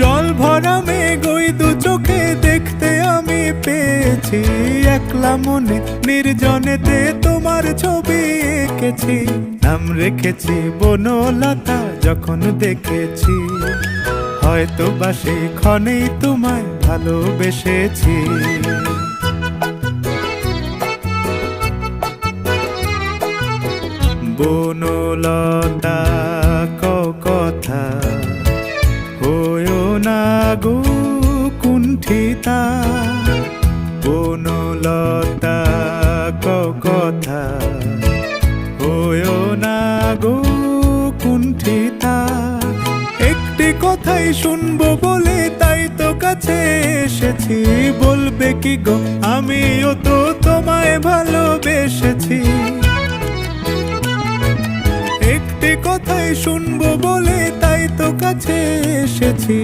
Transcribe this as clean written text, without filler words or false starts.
জল ভরা মেঘ ওই দু চোখে দেখতে আমি পেয়েছি, একলা মনে নির্জনেতে তোমার ছবি এঁকেছি। নাম রেখেছি বনলতা যখন দেখেছি, হয়তো বা সেই ক্ষণেই তোমায় ভালোবেসেছি। বনলতা কথা হয়ো না গো কুণ্ঠিতা, বনলতা কথা হয়ো না গো কুণ্ঠিতা। একটি কথাই শুনবো বলে তাই তো কাছে এসেছি, বলবে কি গো আমিও তো তোমায় ভালোবেসেছি। একটি কথাই শুনবো বলে তাই তো কাছে এসেছি,